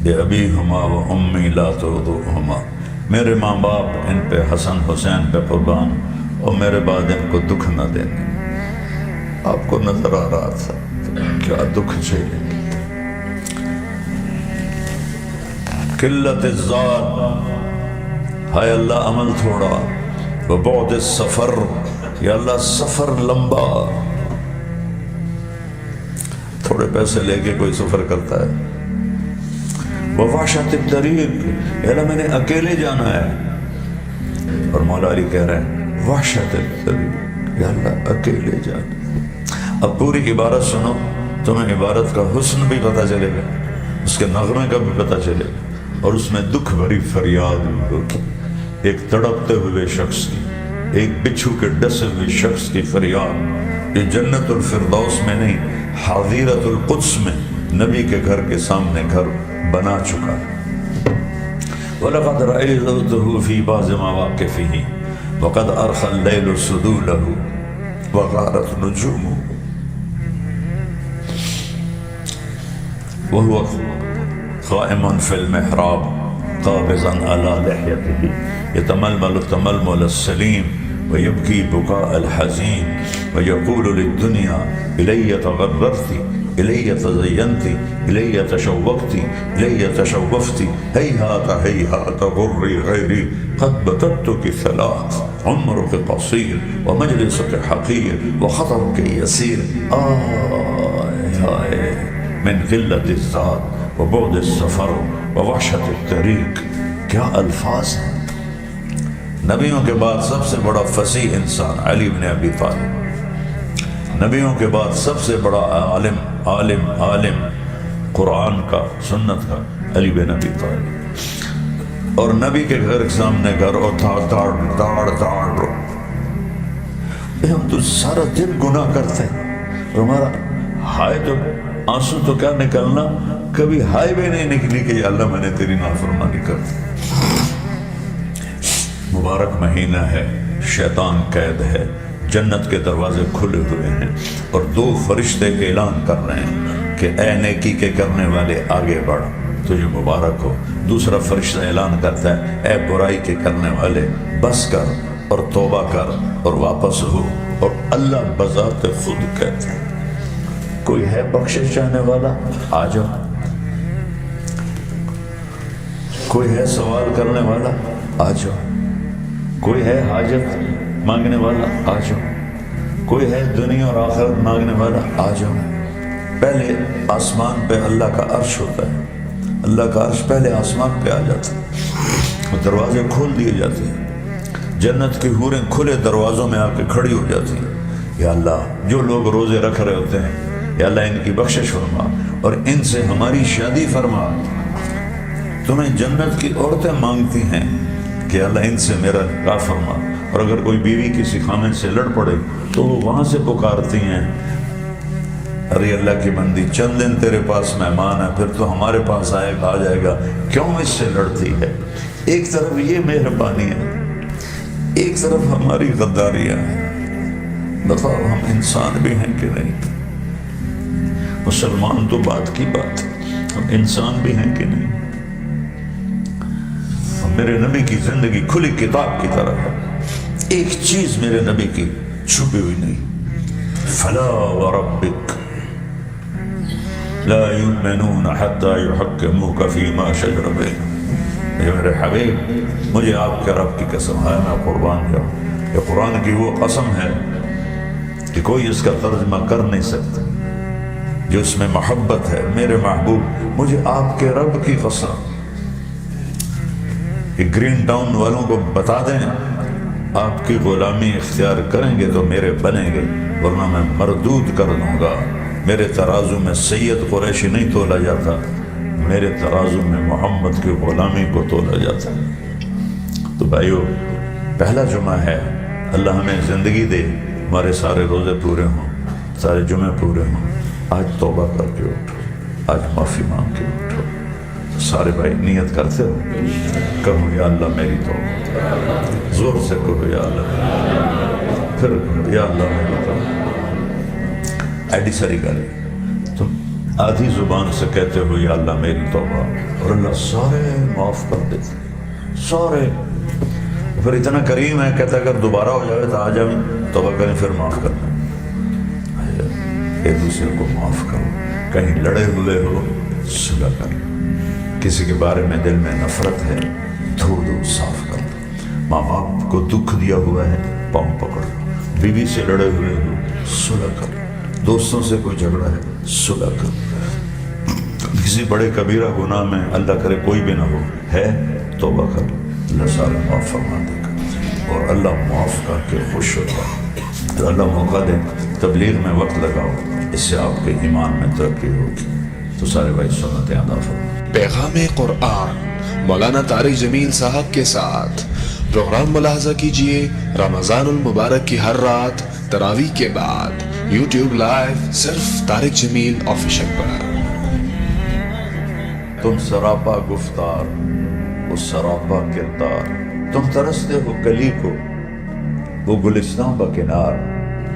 بے ابی ہما و امی لا تردوہما, میرے ماں باپ ان پہ حسن حسین پہ قربان، اور میرے بعد ان کو دکھ نہ دینا۔ آپ کو نظر آ رہا تھا کیا دکھ جھیلے، قلت الزاد، ہائے اللہ عمل تھوڑا، وبعد السفر، یا اللہ سفر لمبا، تھوڑے پیسے لے کے کوئی سفر کرتا ہے، ووحشت الطریق، یا اللہ میں نے اکیلے جانا ہے، اور مولا علی کہہ رہے ہیں وحشت الطریق، یا اللہ اکیلے جانا۔ اب پوری عبارت سنو، تمہیں عبارت کا حسن بھی پتہ چلے گا، اس کے نغمے کا بھی پتہ چلے گا، اور اس میں دکھ بھری فریاد بھی ہوگی، ایک تڑپتے ہوئے شخص کی، ایک بچھو کے ڈسے ہوئے شخص کی فریاد، یہ جنت الفردوس میں نہیں، حظیرت القدس میں نبی کے گھر کے سامنے گھر بنا چکا ہے۔ وَلَقَدْ رَأَيْتُهُ فِي بَعْضِ مَوَاقِفِهِ وَقَدْ أَرْخَى اللَّيْلُ سُدُولَهُ وَغَارَتْ نُجُومُهُ وَهُوَ قَائِمٌ فِي الْمِحْرَابِ قَابِضًا عَلَى لِحْيَتِهِ يَتَمَلْمَلُ تَمَلْمُلَ السَّلِيمِ وَيَبْكِي بُكَاءَ الْحَزِينِ وَيَقُولُ لِلدُّنْيَا إِلَيَّ تَغَرَّرْتِ إِلَيَّ تَزَيَّنْتِ إِلَيَّ تَشَوَّقْتِ إِلَيَّ تَشَوَّفْتِ هَيْهَاتَ هَيْهَاتَ غُرِّي غَيْرِي قَدْ بَتَتُّكِ ثَلَاث عُمْرُكِ قَصِيرٌ وَمَجْلِسُكِ حَقِيرٌ وَخَطَرُكِ يَسِيرٌ آئے من قلت الذات وبعد السفر ووحشت الطریق، کیا الفاظ ہیں۔ نبیوں کے بعد سب سے بڑا فصیح انسان علی بن ابی طالب، نبیوں کے بعد سب سے بڑا عالم قرآن کا سنت کا علی بن ابی طالب، اور نبی کے گھر کے سامنے گھر، اور داڑ ہم تو سارا دن گناہ کرتے ہیں، اور ہمارا ہائے تو آنسو تو کیا نکلنا، کبھی ہائے بھی نہیں نکلی کہ یا اللہ میں نے تیری نافرمانی کر دی۔ مبارک مہینہ ہے، شیطان قید ہے، جنت کے دروازے کھلے ہوئے ہیں، اور دو فرشتے اعلان کر رہے ہیں کہ اے نیکی کے کرنے والے آگے بڑھ، تجھے مبارک ہو۔ دوسرا فرشتہ اعلان کرتا ہے اے برائی کے کرنے والے بس کر اور توبہ کر اور واپس ہو، اور اللہ بذات خود کہتا ہے کوئی ہے بخشش چاہنے والا آ جاؤ، کوئی ہے سوال کرنے والا آ جاؤ، کوئی ہے حاجت مانگنے والا آ جاؤ، کوئی ہے دنیا اور آخرت مانگنے والا آ جاؤ۔ پہلے آسمان پہ اللہ کا عرش ہوتا ہے، اللہ کا عرش پہلے آسمان پہ آ جاتا ہے، وہ دروازے کھول دیے جاتے ہیں، جنت کی حوریں کھلے دروازوں میں آ کے کھڑی ہو جاتی ہیں، یا اللہ جو لوگ روزے رکھ رہے ہوتے ہیں یا اللہ ان کی بخشش فرما، اور ان سے ہماری شادی فرما۔ تمہیں جنت کی عورتیں مانگتی ہیں کہ اللہ ان سے میرا نکاح فرما، اور اگر کوئی بیوی کسی خامن سے لڑ پڑے تو وہ وہاں سے پکارتی ہیں ارے اللہ کی بندی چند دن تیرے پاس مہمان ہے، پھر تو ہمارے پاس آ جائے گا، کیوں اس سے لڑتی ہے۔ ایک طرف یہ مہربانی ہے، ایک طرف ہماری غداریاں ہیں۔ بتاؤ ہم انسان بھی ہیں کہ نہیں؟ مسلمان تو بات کی بات، ہم انسان بھی ہیں کہ نہیں؟ میرے نبی کی زندگی کھلی کتاب کی طرح ہے، ایک چیز میرے نبی کی چھپی ہوئی نہیں۔ فلا وربک لا یؤمنون حتی یحکموک فیما شجر بینہم، یہ میرے حبیب مجھے آپ کے رب کی قسم ہے، میں قربان جاؤں، یہ قرآن کی وہ قسم ہے کہ کوئی اس کا ترجمہ کر نہیں سکتا، جو اس میں محبت ہے۔ میرے محبوب مجھے آپ کے رب کی قسم، کہ گرین ٹاؤن والوں کو بتا دیں آپ کی غلامی اختیار کریں گے تو میرے بنیں گے، ورنہ میں مردود کر دوں گا۔ میرے ترازو میں سید قریشی نہیں تولا جاتا، میرے ترازو میں محمد کی غلامی کو تولا جاتا۔ تو بھائیو پہلا جمعہ ہے، اللہ ہمیں زندگی دے، ہمارے سارے روزے پورے ہوں، سارے جمعے پورے ہوں۔ آج توبہ کر کے اٹھو، آج معافی مانگ کے اٹھو۔ سارے بھائی نیت کرتے ہو، کہو یا اللہ میری توبہ، زور سے کہو یا اللہ، پھر یا اللہ میری توبہ۔ ایڈی ساری گالی تم آدھی زبان سے کہتے ہو یا اللہ میری توبہ، اور اللہ سارے معاف کر دیتے۔ سارے پھر اتنا کریم ہے، کہتا ہے اگر دوبارہ ہو جائے تو آ جائیں، توبہ کریں، پھر معاف کرنا، ایک دوسرے کو معاف کرو، کہیں لڑے ہوئے ہو صلح کرو، کسی کے بارے میں دل میں نفرت ہے دھو دو، صاف کر دو، ماں باپ کو دکھ دیا ہوا ہے پاؤں پکڑ لو، بیوی سے لڑے ہوئے ہو صلح کرو، دوستوں سے کوئی جھگڑا ہے صلح کرو، کسی بڑے کبیرہ گناہ میں اللہ کرے کوئی بھی نہ ہو ہے توبہ کر لو، اللہ سارا معاف فرما دے گا، اور اللہ معاف کر کے خوش ہوتا ہے۔ تو اللہ موقع دے، تبلیغ میں وقت لگاؤ، اس سے آپ کے ایمان میں ترقی ہوگی۔ تو سارے بھائی سنتیں ادا فرمائیں۔ پیغام قرآن مولانا طارق جمیل صاحب کے ساتھ پروگرام ملاحظہ کیجئے رمضان المبارک کی ہر رات تراویح کے بعد یوٹیوب لائیو صرف طارق جمیل آفیشل پر۔ تم سراپا گفتار، وہ سراپا کردار، تم ترستے ہو کلی کو، وہ گلستان بکنار،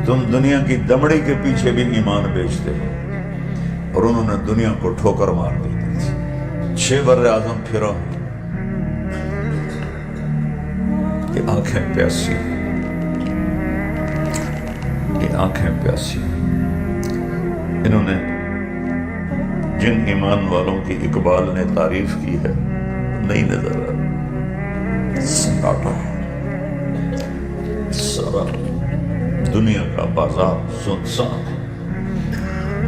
تم دنیا کی دمڑی کے پیچھے بھی ایمان بیچتے ہو، اور انہوں نے دنیا کو ٹھوکر مار دی تھی۔ 6 بر اعظم پھرا، یہ آنکھیں پیاسی، یہ آنکھیں پیاسی، انہوں نے جن ایمان والوں کی اقبال نے تعریف کی ہے نہیں نظر آ، سناٹا، سارا دنیا کا بازار سنسان،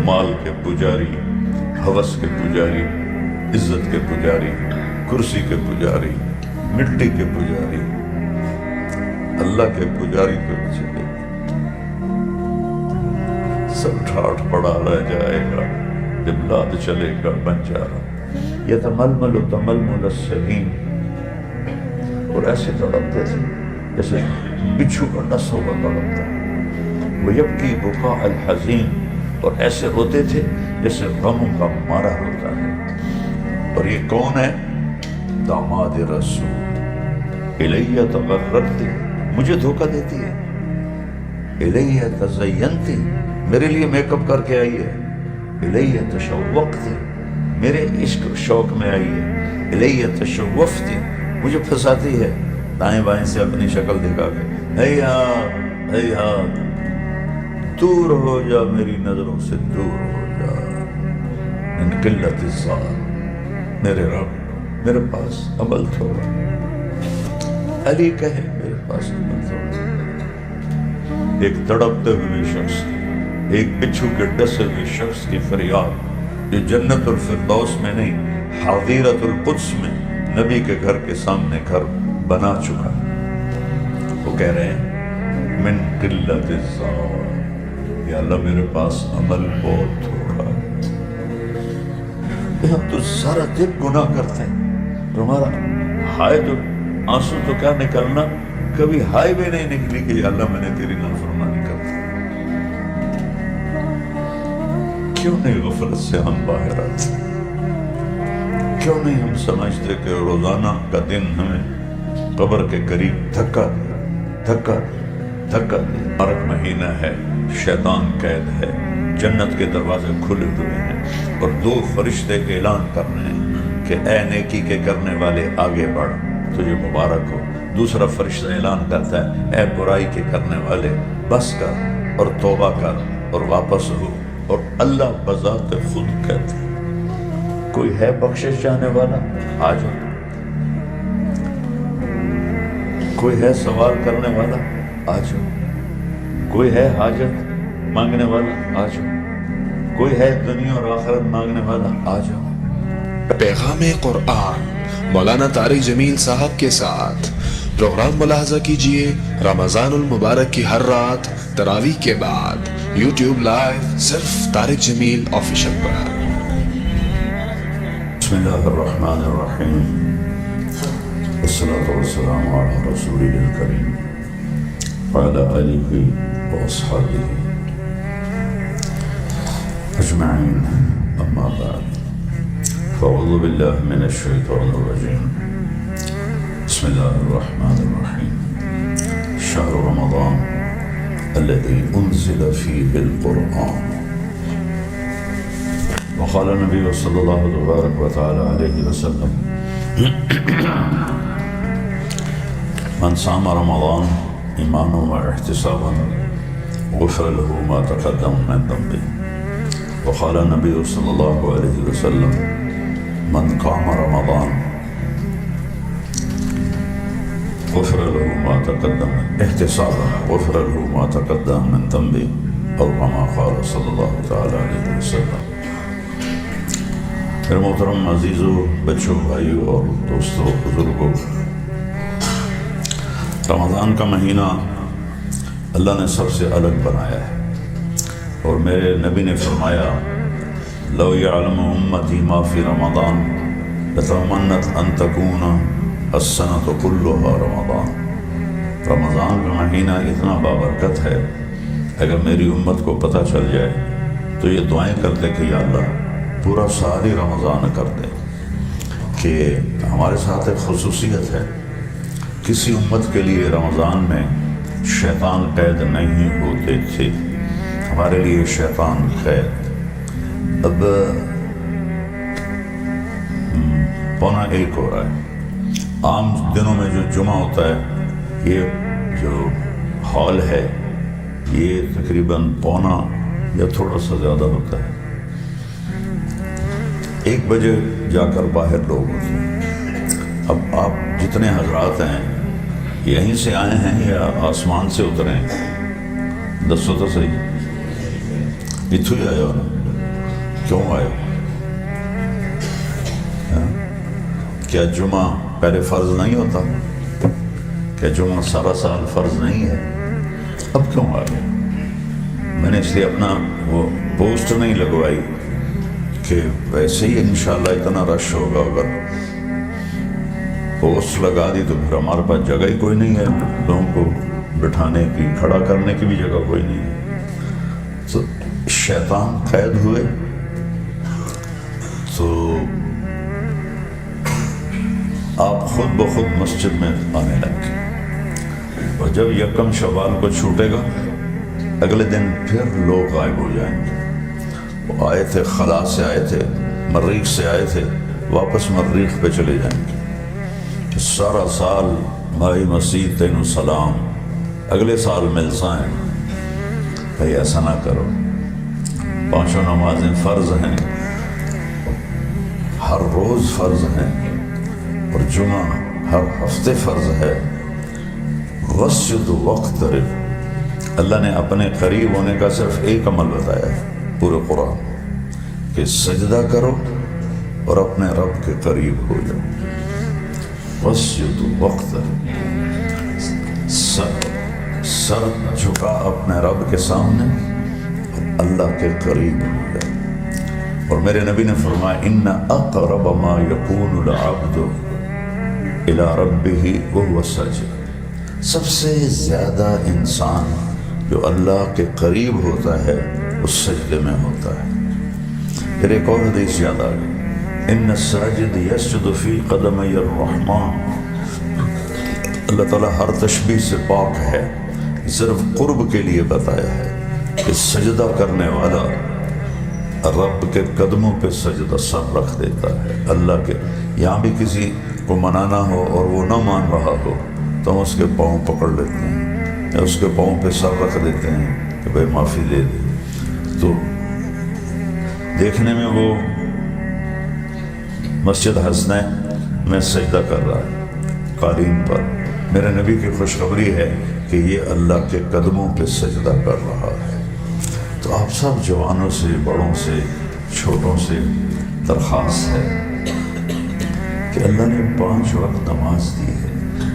مال کے پجاری، ہوس کے پجاری، عزت کے پجاری، کرسی کے پجاری، مٹی کے پجاری، اللہ کے پجاری کو چلے، سب ٹھاٹھ پڑا رہ جائے گا جب لاد چلے گا بنجارا، یتململ تململ السہیم، اور ایسے تڑپتے تھے جیسے بچھو کا نس ہوگا تڑپتا ہے، وَيَبْكِي بُكَاءَ الْحَزِينَ، اور ایسے روتے تھے جیسے غموں کا مارا روتا ہے۔ اور یہ کون ہے؟ داماد رسول، الیہ تغررتی، مجھے دھوکہ دیتی ہے، الیہ تزینتی، میرے لیے میک اپ کر کے آئی ہے، الیہ تشوقتی، میرے عشق شوق میں آئی ہے، الیہ تشوفتی، مجھے پھنساتی ہے، دائیں بائیں سے اپنی شکل دکھا کے، ہیہات دور ہو جا میری نظروں سے، دور ہو جا من قلت الزاد، میرے رب میرے پاس عمل تھوڑا، علی کہے میرے پاس عمل تھوڑا۔ ایک تڑپتے ہوئے شخص، ایک بچھو کے ڈسے ہوئے شخص کی فریاد جو جنت الفردوس میں نہیں حضیرت القدس میں نبی کے گھر کے سامنے گھر بنا چکا، وہ کہہ رہے ہیں من قلت الزاد، یا اللہ میرے پاس عمل بہت تھوڑا ہے، ہم تو سارا دن گناہ کرتے ہیں، تمہارا ہائے تو آنسو تو کیا نکلنا، کبھی ہائے بھی نہیں نکلی کہ یا اللہ میں نے تیری نافرمانی کر دی۔ کیوں نہیں غفلت سے ہم باہر آتے؟ کیوں نہیں ہم سمجھتے کہ روزانہ کا دن ہمیں قبر کے قریب دھکا دیا، دھکا دیا، دھکا دیا۔ مبارک مہینہ ہے، شیطان قید ہے، جنت کے دروازے کھلے ہوئے ہیں، اور 2 فرشتے اعلان کر رہے ہیں کہ اے نیکی کے کرنے والے آگے بڑھ، تجھے مبارک ہو۔ دوسرا فرشتہ اعلان کرتا ہے اے برائی کے کرنے والے بس کر اور توبہ کر اور واپس ہو، اور اللہ بذات خود کہتے ہیں کوئی ہے بخشش چاہنے والا آ جاؤ، کوئی ہے سوال کرنے والا آ جاؤ، کوئی ہے حاجت مانگنے والا آ جاؤ، کوئی ہے دنیا اور آخرت مانگنے والا آ جاؤ۔ پیغام قرآن مولانا طارق جمیل صاحب کے ساتھ پروگرام ملاحظہ کیجئے رمضان المبارک کی ہر رات تراویح کے بعد یوٹیوب لائیو صرف طارق جمیل آفیشل پر۔ بسم اللہ الرحمن الرحیم، والصلاة والسلام علی رسول الکریم وعلی آلہ واصحابہ اجمعین، اما بعد، فاعوذ باللہ من الشیطان الرجیم، بسم اللہ الرحمن الرحیم، شہر رمضان الذي انزل فيه القرآن، وقال النبي صلى الله تبارك وتعالى عليه وسلم من صام رمضان ایمانا واحتسابا غفر له ما تقدم من ذنبه وقال النبي صلى الله عليه وسلم من قام رمضان غفر له ما تقدم احتسابا غفر له ما تقدم من ذنبه او كما قال صلی اللہ تعالی علیہ وسلم۔ میرے محترم عزیزوں، بچوں، بھائیوں اور دوستوں، بزرگوں، رمضان کا مہینہ اللہ نے سب سے الگ بنایا ہے، اور میرے نبی نے فرمایا لو یعلم امتی ما فی رمضان لتمنت ان تکون السنۃ کلھا رمضان۔ رمضان کا مہینہ اتنا بابرکت ہے، اگر میری امت کو پتہ چل جائے تو یہ دعائیں کرتے کہ یا اللہ پورا سال ہی رمضان کر دے۔ کہ ہمارے ساتھ ایک خصوصیت ہے، کسی امت کے لیے رمضان میں شیطان قید نہیں ہوتے تھے، ہمارے لیے شیطان قید۔ اب 12:45 ہو رہا ہے، عام دنوں میں جو جمعہ ہوتا ہے، یہ جو ہال ہے یہ تقریباً 12 یا تھوڑا سا زیادہ ہوتا ہے، 1 بجے جا کر باہر لوگ ہوتے ہیں۔ اب آپ جتنے حضرات ہیں یہیں سے آئے ہیں یا آسمان سے اترے ہیں؟ دسو تو صحیح، اتھو ہی آئے ہو نا؟ کیوں آئے ہو؟ کیا جمعہ پہلے فرض نہیں ہوتا؟ کیا جمعہ سارا سال فرض نہیں ہے؟ اب کیوں آ گئے؟ میں نے اس لیے اپنا وہ پوسٹ نہیں لگوائی کہ ویسے ہی انشاءاللہ اتنا رش ہوگا، اگر پوسٹ لگا دی تو پھر ہمارے پاس جگہ ہی کوئی نہیں ہے، لوگوں کو بٹھانے کی، کھڑا کرنے کی بھی جگہ کوئی نہیں ہے۔ تو شیطان قید ہوئے تو آپ خود بخود مسجد میں آنے لگے، اور جب 1 شوال کو چھوٹے گا اگلے دن پھر لوگ غائب ہو جائیں گے۔ وہ آئے تھے خلا سے آئے تھے، مریخ سے آئے تھے، واپس مریخ پہ چلے جائیں گے۔ سارا سال بھائی مسیح تینوں سلام، اگلے سال ملسائیں۔ بھائی ایسا نہ کرو، 5 نمازیں فرض ہیں، ہر روز فرض ہیں، اور جمعہ ہر ہفتے فرض ہے۔ وسجد واقترب، اللہ نے اپنے قریب ہونے کا صرف ایک عمل بتایا ہے پورے قرآن، کہ سجدہ کرو اور اپنے رب کے قریب ہو جاؤ۔ وسجد واقترب، سر جھکا اپنے رب کے سامنے اور اللہ کے قریب ہو جاؤ۔ اور میرے نبی نے فرمایا ان اقرب ما یکون العبد الی ربہ وہو ساجد، سب سے زیادہ انسان جو اللہ کے قریب ہوتا ہے اس سجدے میں ہوتا ہے۔ پھر ایک اور حدیث یاد آ گئی، ان الساجد یسجد فی قدمی الرحمن، اللہ تعالیٰ ہر تشبیہ سے پاک ہے، صرف قرب کے لیے بتایا ہے کہ سجدہ کرنے والا رب کے قدموں پہ سجدہ سر رکھ دیتا ہے۔ اللہ کے یہاں بھی کسی کو منانا ہو اور وہ نہ مان رہا ہو تو ہم اس کے پاؤں پکڑ لیتے ہیں یا اس کے پاؤں پہ سر رکھ دیتے ہیں کہ بھائی معافی دے دے۔ تو دیکھنے میں وہ مسجد حسنین میں سجدہ کر رہا ہے قالین پر، میرے نبی کی خوشخبری ہے کہ یہ اللہ کے قدموں پہ سجدہ کر رہا ہے۔ تو آپ سب جوانوں سے، بڑوں سے، چھوٹوں سے درخواست ہے کہ اللہ نے 5 وقت نماز دی ہے،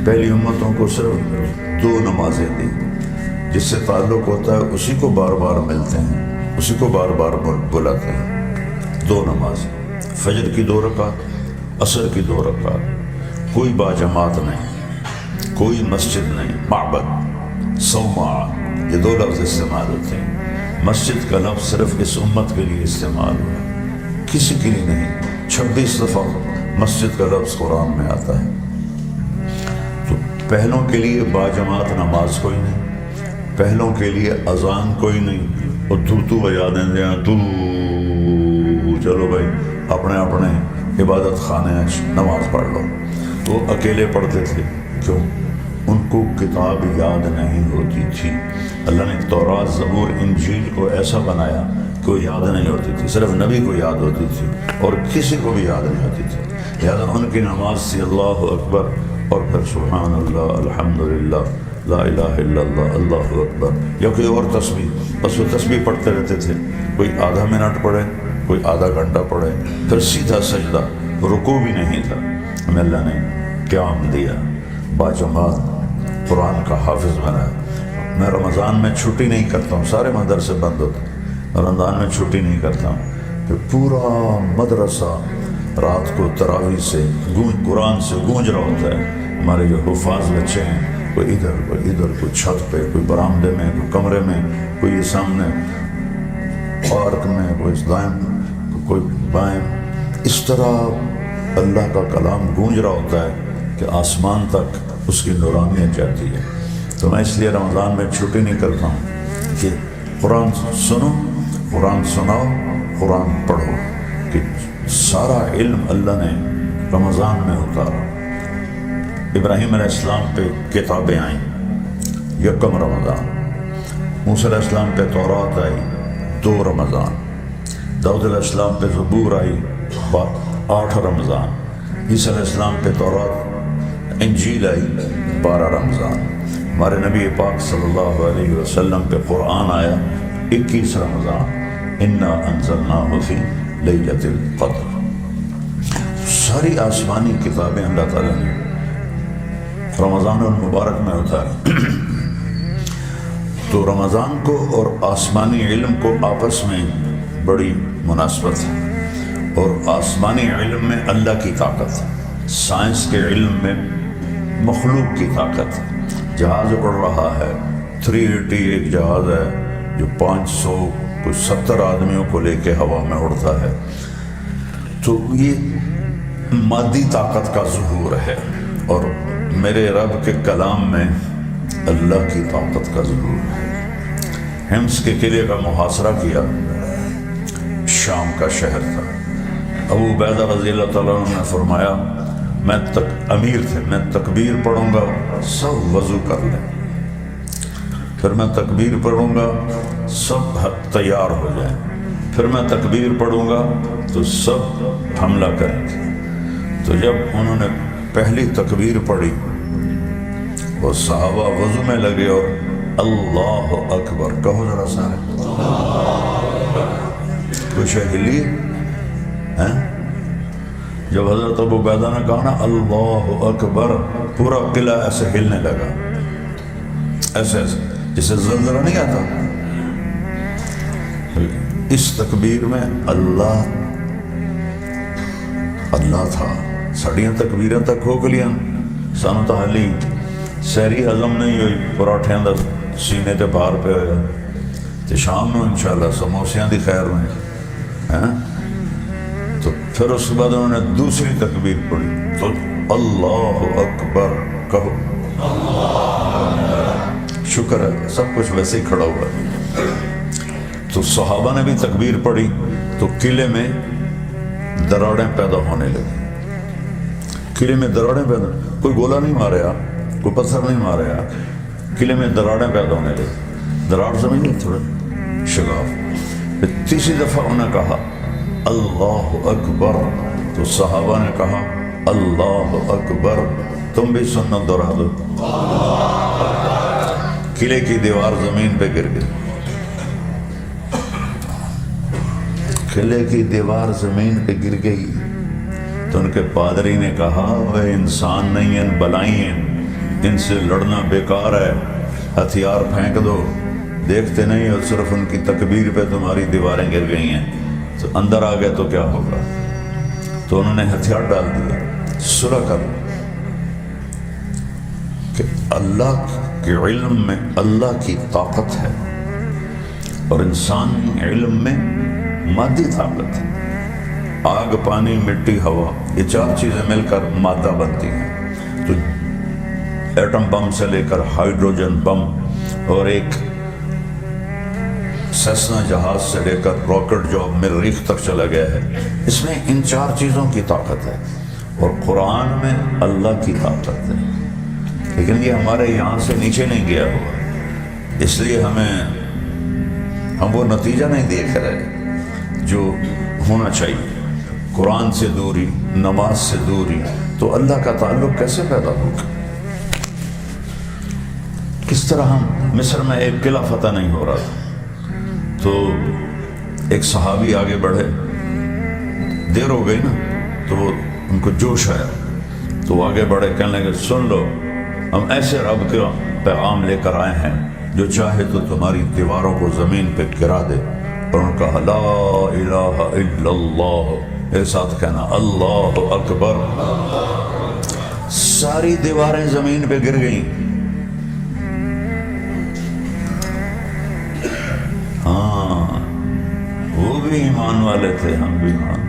پہلی امتوں کو صرف 2 نمازیں دی، جس سے تعلق ہوتا ہے اسی کو بار بار ملتے ہیں، اسی کو بار بار بلاتے ہیں۔ 2 نمازیں، فجر کی 2 رکعت، عصر کی 2 رکعت، کوئی باجماعت نہیں، کوئی مسجد نہیں، معبد، صومعہ، یہ 2 لفظ استعمال ہوتے ہیں۔ مسجد کا لفظ صرف اس امت کے لیے استعمال ہوا، کسی کے لیے نہیں۔ 26 دفعہ مسجد کا لفظ قرآن میں آتا ہے۔ تو پہلوں کے لیے باجماعت نماز کوئی نہیں، پہلوں کے لیے اذان کوئی نہیں، اور تو بجا دیں ہیں، تو چلو بھائی اپنے اپنے عبادت خانے نماز پڑھ لو۔ وہ اکیلے پڑھتے تھے، کیوں؟ ان کو کتاب یاد نہیں ہوتی تھی۔ اللہ نے تورات، زبور، انجیل کو ایسا بنایا کہ وہ یاد نہیں ہوتی تھی، صرف نبی کو یاد ہوتی تھی اور کسی کو بھی یاد نہیں ہوتی تھی۔ لہٰذا ان کی نماز سے اللہ اکبر اور پھر سبحان اللہ، الحمدللہ، لا الہ الا اللہ، اللہ اکبر، یا کوئی اور تسبیح، بس وہ تسبیح پڑھتے رہتے تھے۔ کوئی آدھا منٹ پڑھے، کوئی آدھا گھنٹہ پڑھے، پھر سیدھا سجدہ، رکوع بھی نہیں تھا۔ ہمیں اللہ نے قیام دیا، باجماعت قرآن کا حافظ بنایا۔ میں رمضان میں چھٹی نہیں کرتا ہوں، سارے مدرسے بند ہوتے ہیں، رمضان میں چھٹی نہیں کرتا ہوں، پھر پورا مدرسہ رات کو تراویح سے قرآن سے گونج رہا ہوتا ہے۔ ہمارے جو حفاظ بچے ہیں، کوئی ادھر کوئی ادھر، کوئی چھت پہ، کوئی برآمدے میں، کوئی کمرے میں، کوئی یہ سامنے پارک میں، کوئی دائیں، کوئی بائیں، اس طرح اللہ کا کلام گونج رہا ہوتا ہے کہ آسمان تک اس کی نورانیت جاتی ہے۔ تو میں اس لیے رمضان میں چھٹی نہیں کرتا ہوں کہ قرآن سنو، قرآن سناؤ، قرآن پڑھو، کہ سارا علم اللہ نے رمضان میں اتارا۔ ابراہیم علیہ السلام پہ کتابیں آئیں یکم رمضان، موسیٰ علیہ السلام پہ تورات آئی 2 رمضان، داؤد علیہ السلام پہ زبور آئی 8 رمضان، عیسیٰ علیہ السلام پہ تورات انجیل آئی 12 رمضان، ہمارے نبی پاک صلی اللہ علیہ وسلم پہ قرآن آیا 21 رمضان، انا انزلناہ فی لیلۃ القدر۔ ساری آسمانی کتابیں اللہ تعالیٰ نے رمضان المبارک میں اتاری۔ تو رمضان کو اور آسمانی علم کو آپس میں بڑی مناسبت ہے، اور آسمانی علم میں اللہ کی طاقت، سائنس کے علم میں مخلوق کی طاقت۔ جہاز اڑ رہا ہے، 380 ایک جہاز ہے جو 570 آدمیوں کو لے کے ہوا میں اڑتا ہے۔ تو یہ مادی طاقت کا ظہور ہے، اور میرے رب کے کلام میں اللہ کی طاقت کا ظہور ہے۔ حمص کے قلعے کا محاصرہ کیا، شام کا شہر تھا۔ ابو عبیدہ رضی اللہ تعالیٰ عنہ نے فرمایا، میں امیر تھے، میں تکبیر پڑھوں گا سب وضو کر لیں، پھر میں تکبیر پڑھوں گا سب تیار ہو جائیں، پھر میں تکبیر پڑھوں گا تو سب حملہ کریں گے۔ تو جب انہوں نے پہلی تکبیر پڑھی، وہ صحابہ وضو میں لگے اور اللہ اکبر، کہو ذرا سارے، کچھ ہلی ہیں؟ جب حضرت ابو عبیدہ نے کہا نا اللہ اکبر، پورا قلعہ ایسے ہلنے لگا، ایسے ایسے جسے زلزلہ نہیں آتا۔ اس تکبیر میں اللہ تھا۔ ساڑیاں تکبیریں تک ہو گلیاں، سانو تو حالی سہری ہضم نہیں ہوئی، پراٹھیاں دا سینے تے بار پہ ہویا، تے شام نو انشاءاللہ سموسیاں دی خیر میں۔ تو پھر اس کے بعد انہوں نے دوسری تکبیر پڑھی، تو اللہ اکبر کہو۔ شکر ہے سب کچھ ویسے ہی کھڑا ہوا ہے۔ تو صحابہ نے بھی تکبیر پڑھی، تو قلعے میں دراڑیں پیدا ہونے لگی۔ قلعے میں دراڑیں پیدا، کوئی گولا نہیں ماریا، کوئی پتھر نہیں ماریا، قلعے میں دراڑیں پیدا ہونے لگی۔ دراڑ سمجھ لیں، تھوڑا شگاف۔ پھر تیسری دفعہ انہوں نے کہا اللہ اکبر، تو صحابہ نے کہا اللہ اکبر، تم بھی سنت دوہرا دو۔ قلعے کی دیوار زمین پہ گر گئی، قلعے کی دیوار زمین پہ گر گئی۔ تو ان کے پادری نے کہا وہ انسان نہیں ہیں، بلائی ہیں، ان سے لڑنا بیکار ہے، ہتھیار پھینک دو، دیکھتے نہیں اور صرف ان کی تکبیر پہ تمہاری دیواریں گر گئی ہیں، تو اندر آ گئے تو کیا ہوگا۔ تو انہوں نے ہتھیار ڈال دیا، صلح کر کہ اللہ کے علم میں اللہ کی طاقت ہے اور انسانی علم میں مادی طاقت ہے۔ آگ، پانی، مٹی، ہوا، یہ 4 چیزیں مل کر مادہ بنتی ہیں۔ تو ایٹم بم سے لے کر ہائیڈروجن بم اور ایک سیسنا جہاز سے لے کر راکٹ جو مریخ تک چلا گیا ہے، اس میں ان 4 چیزوں کی طاقت ہے، اور قرآن میں اللہ کی طاقت ہے۔ لیکن یہ ہمارے یہاں سے نیچے نہیں گیا ہوا، اس لیے ہم وہ نتیجہ نہیں دیکھ رہے جو ہونا چاہیے۔ قرآن سے دوری، نماز سے دوری، تو اللہ کا تعلق کیسے پیدا ہوگا؟ کس طرح ہم مصر میں ایک قلعہ فتح نہیں ہو رہا تھا، تو ایک صحابی آگے بڑھے، دیر ہو گئی نا تو وہ ان کو جوش آیا، تو وہ آگے بڑھے، کہنے لگے سن لو، ہم ایسے رب کا پیغام لے کر آئے ہیں جو چاہے تو تمہاری دیواروں کو زمین پہ گرا دے۔ اور ان کا لا الہ الا اللہ، میرے ساتھ کہنا اللہ اکبر۔ ساری دیواریں زمین پہ گر گئیں۔ ہاں، وہ بھی ایمان والے تھے، ہم بھی ایمان والے۔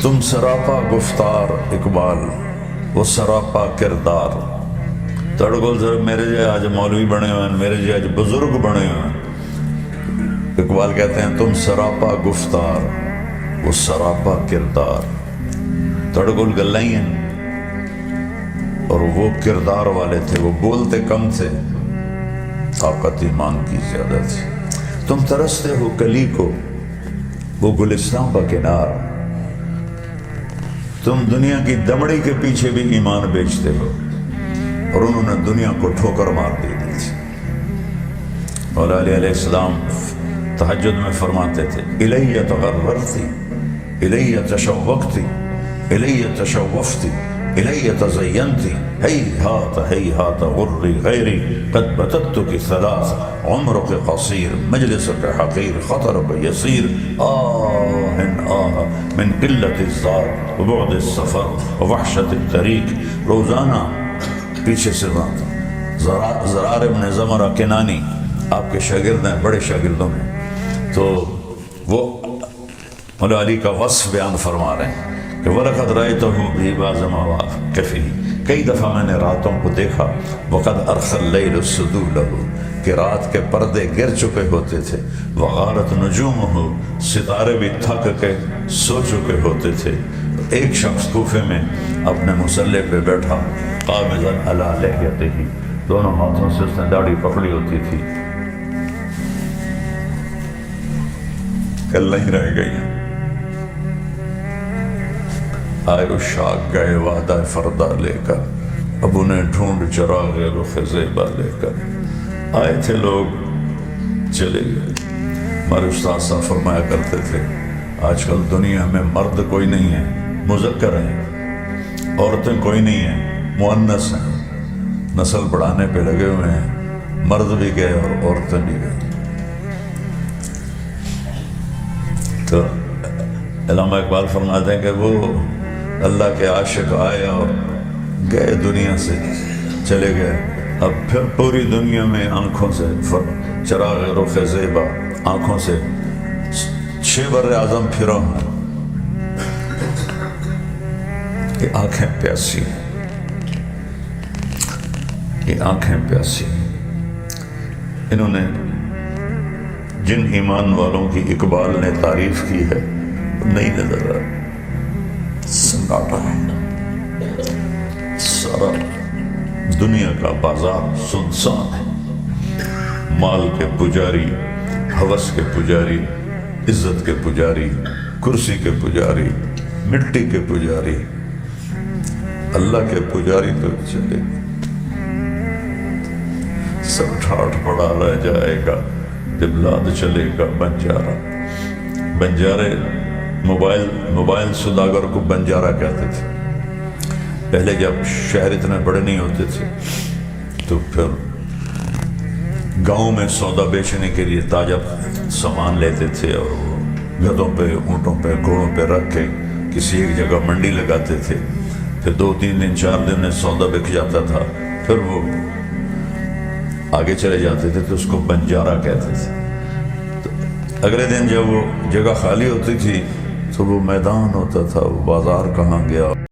تم سراپا گفتار اقبال، وہ سراپا کردار۔ تڑگل ذرا میرے جائے آج مولوی بنے ہوئے ہیں، میرے جائے آج بزرگ بنے ہوئے ہیں۔ اقبال کہتے ہیں تم سراپا گفتار، وہ سراپا کردار۔ تڑگل گلیں ہیں اور وہ کردار والے تھے، وہ بولتے کم تھے، طاقت ایمان کی زیادہ تھی۔ تم ترستے ہو کلی کو، وہ گلستان کا کنار۔ تم دنیا کی دمڑی کے پیچھے بھی ایمان بیچتے ہو، اور انہوں نے دنیا کو ٹھوکر مار دی تھی۔ مولا علی علیہ السلام تہجد میں فرماتے تھے الیہ تغررتی، الیہ تشوقتی، الیہ تشوفتی، الیہ تزینتی، ہیہات غری غیری قد بتتک ثلاث، عمرک قصیر مجلسک حقیر خطرک یسیر، آہ آہ من قلت الزاد وبعد السفر ووحشت الطریق۔ روزانہ پیچھے سے زرار ابن زمرہ کنانی آپ کے شاگرد ہیں، بڑے شاگردوں میں، تو وہ مولا علی کا وصف بیان فرما رہے ہیں کہ وَلَقَدْ رَأَيْتُهُ بِبَعْضِ مَوَاقِفِهِ، کئی دفعہ میں نے راتوں کو دیکھا، وَقَدْ أَرْخَى اللَّيْلُ السُّدُولَهُ، کہ رات کے پردے گر چکے ہوتے تھے، وَغَارَتْ نُجُومُهُ، ستارے بھی تھک کے سو چکے ہوتے تھے۔ ایک شخص کوفے میں اپنے مسلح پہ بیٹھا، قابضاً علی لحیتہ، دونوں ہاتھوں سے اس نے داڑھی پکڑی ہوتی تھی، کل نہیں رہ گئی۔ آئے اشاق گئے وعدہ فردہ لے کر، اب انہیں ڈھونڈ چراغ رخ زیبا لے کر۔ آئے تھے لوگ، چلے گئے۔ ہمارے استاد صاحب فرمایا کرتے تھے آج کل دنیا میں مرد کوئی نہیں ہے، مذکر ہیں، عورتیں کوئی نہیں ہیں، مؤنث ہیں، نسل بڑھانے پہ لگے ہوئے ہیں، مرد بھی گئے اور عورتیں بھی گئیں۔ تو علامہ اقبال فرماتے ہیں کہ وہ اللہ کے عاشق آئے اور گئے، دنیا سے چلے گئے، اب پھر پوری دنیا میں آنکھوں سے چراغ رخ زیبا، آنکھوں سے 6 بر اعظم پھرا ہوں۔ یہ آنکھیں پیاسی ہیں، یہ آنکھیں پیاسی ہیں۔ انہوں نے جن ایمان والوں کی اقبال نے تعریف کی ہے نہیں نظر آ، سناٹا ہے، سارا دنیا کا بازار سنسان ہے۔ مال کے پجاری، ہوس کے پجاری، عزت کے پجاری، کرسی کے پجاری، مٹی کے پجاری، اللہ کے پجاری تو چلے سب ٹھاٹھ پڑا رہ جائے گا، دبلاد چلے گا بنجارہ۔ بنجارے موبائل سوداگر کو بنجارہ کہتے تھے۔ پہلے جب شہر اتنے بڑے نہیں ہوتے تھے تو پھر گاؤں میں سودا بیچنے کے لیے تاجر سامان لیتے تھے اور وہ گدھوں پہ، اونٹوں پہ، گھوڑوں پہ رکھ کے کسی ایک جگہ منڈی لگاتے تھے۔ پھر 2-3 دن 4 دن میں سودا بک جاتا تھا، پھر وہ آگے چلے جاتے تھے تو اس کو بنجارہ کہتے تھے۔ تو اگلے دن جب وہ جگہ خالی ہوتی تھی تو وہ میدان ہوتا تھا، وہ بازار کہاں گیا۔